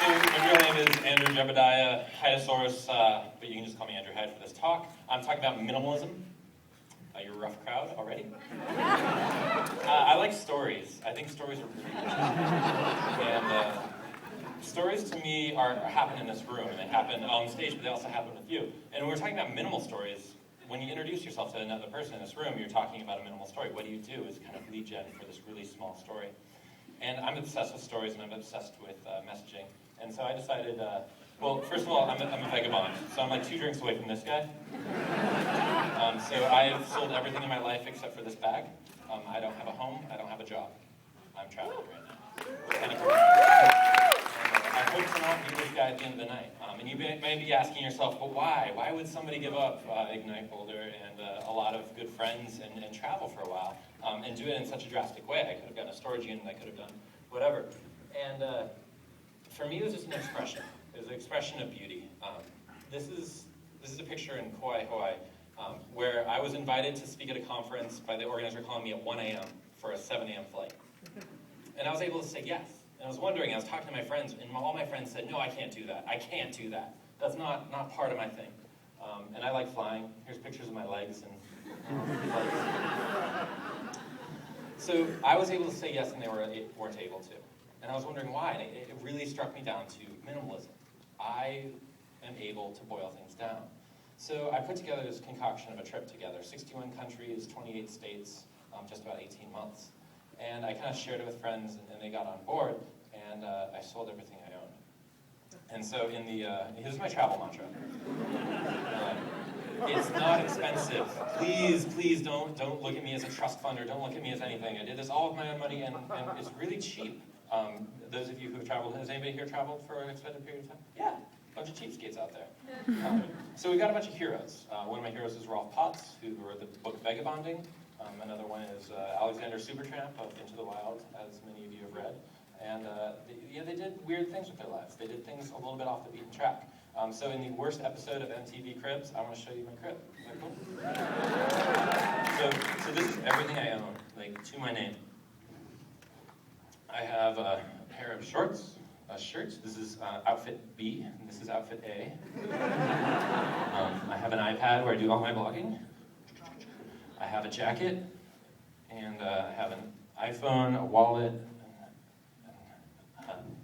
My real name is Andrew Jebediah Hydosaurus, but you can just call me Andrew Hyde for this talk. I'm talking about minimalism. You're a rough crowd already. I like stories. I think stories are really good. And stories to me happen in this room, and they happen on stage, but they also happen with you. And when we're talking about minimal stories, when you introduce yourself to another person in this room, you're talking about a minimal story. What you do is kind of lead gen for this really small story. And I'm obsessed with stories, and I'm obsessed with messaging. And so I decided, well, first of all, I'm a vagabond. So I'm like 2 drinks away from this guy. So I have sold everything in my life except for this bag. I don't have a home. I don't have a job. I'm traveling right now. I hope to not be this guy at the end of the night. And you may be asking yourself, but why? Why would somebody give up Ignite Boulder and a lot of good friends and travel for a while and do it in such a drastic way? I could have gotten a storage unit. I could have done whatever. And for me, it was just an expression. It was an expression of beauty. This is a picture in Kauai, Hawaii, where I was invited to speak at a conference by the organizer calling me at 1 a.m. for a 7 a.m. flight. And I was able to say yes. And I was wondering, I was talking to my friends, and all my friends said, no, I can't do that. I can't do that. That's not part of my thing. And I like flying. Here's pictures of my legs. So I was able to say yes, and they weren't able to. And I was wondering why, and it really struck me down to minimalism. I am able to boil things down. So I put together this concoction of a trip together, 61 countries, 28 states, just about 18 months. And I kind of shared it with friends, and they got on board, and I sold everything I owned. And so here's my travel mantra. It's not expensive. Please don't look at me as a trust fund, or don't look at me as anything. I did this all with my own money, and it's really cheap. Those of you who have traveled, has anybody here traveled for an extended period of time? Yeah, a bunch of cheapskates out there. So we've got a bunch of heroes. One of my heroes is Rolf Potts, who wrote the book Vagabonding. Another one is Alexander Supertramp of Into the Wild, as many of you have read. And they did weird things with their lives. They did things a little bit off the beaten track. So in the worst episode of MTV Cribs, I want to show you my crib. Is that cool? So this is everything I own, like to my name. I have a pair of shorts, a shirt. This is outfit B, and this is outfit A. I have an iPad where I do all my blogging. I have a jacket, and I have an iPhone, a wallet, an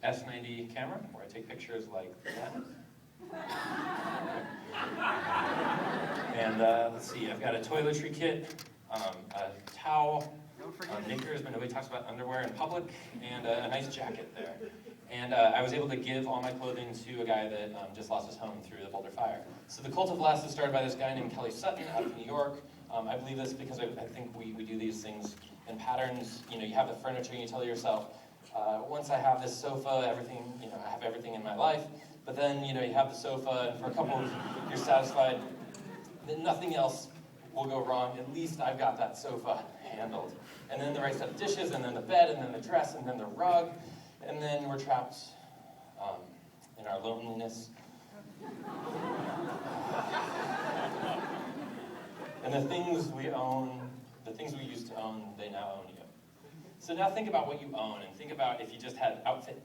S90 camera, where I take pictures like that. And let's see, I've got a toiletry kit, a towel, knickers, but nobody talks about underwear in public, and a nice jacket there. And I was able to give all my clothing to a guy that just lost his home through the Boulder fire. So the Cult of Less is started by this guy named Kelly Sutton out of New York. I believe this because I think we do these things in patterns. You know, you have the furniture and you tell yourself, once I have this sofa, everything, I have everything in my life. But then, you have the sofa, and for a couple of you're satisfied, then nothing else will go wrong. At least I've got that sofa handled. And then the right set of dishes, and then the bed, and then the dress, and then the rug. And then we're trapped in our loneliness. And the things we own, the things we used to own, they now own you. So now think about what you own, and think about if you just had outfit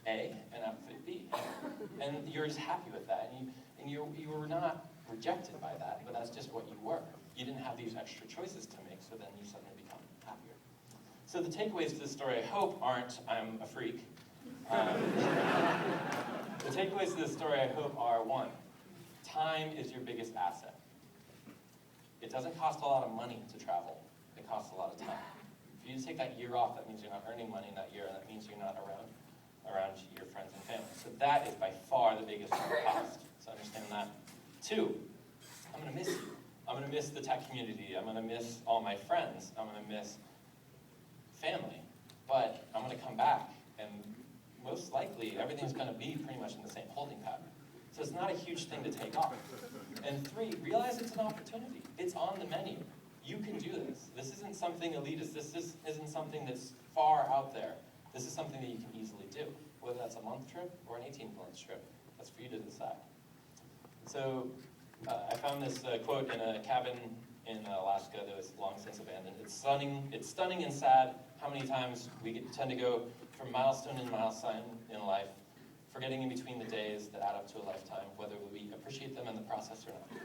A and outfit B. And you're just happy with that, and you were not rejected by that, but that's just what you were. You didn't have these extra choices to make, so then you suddenly become happier. So the takeaways to this story, I hope, aren't I'm a freak. The takeaways to this story, I hope, are 1, time is your biggest asset. It doesn't cost a lot of money to travel. It costs a lot of time. If you just take that year off, that means you're not earning money in that year, and that means you're not around your friends and family. So that is by far the biggest cost. So understand that. 2, I'm going to miss you. I'm going to miss the tech community. I'm going to miss all my friends. I'm going to miss family. But I'm going to come back, and most likely everything's going to be pretty much in the same holding pattern. So it's not a huge thing to take off. And 3, realize it's an opportunity. It's on the menu. You can do this. This isn't something elitist. This isn't something that's far out there. This is something that you can easily do, whether that's a month trip or an 18-month trip. That's for you to decide. So I found this quote in a cabin in Alaska that was long since abandoned. It's stunning and sad how many times we tend to go from milestone to milestone in life for getting in between the days that add up to a lifetime, whether we appreciate them in the process or not.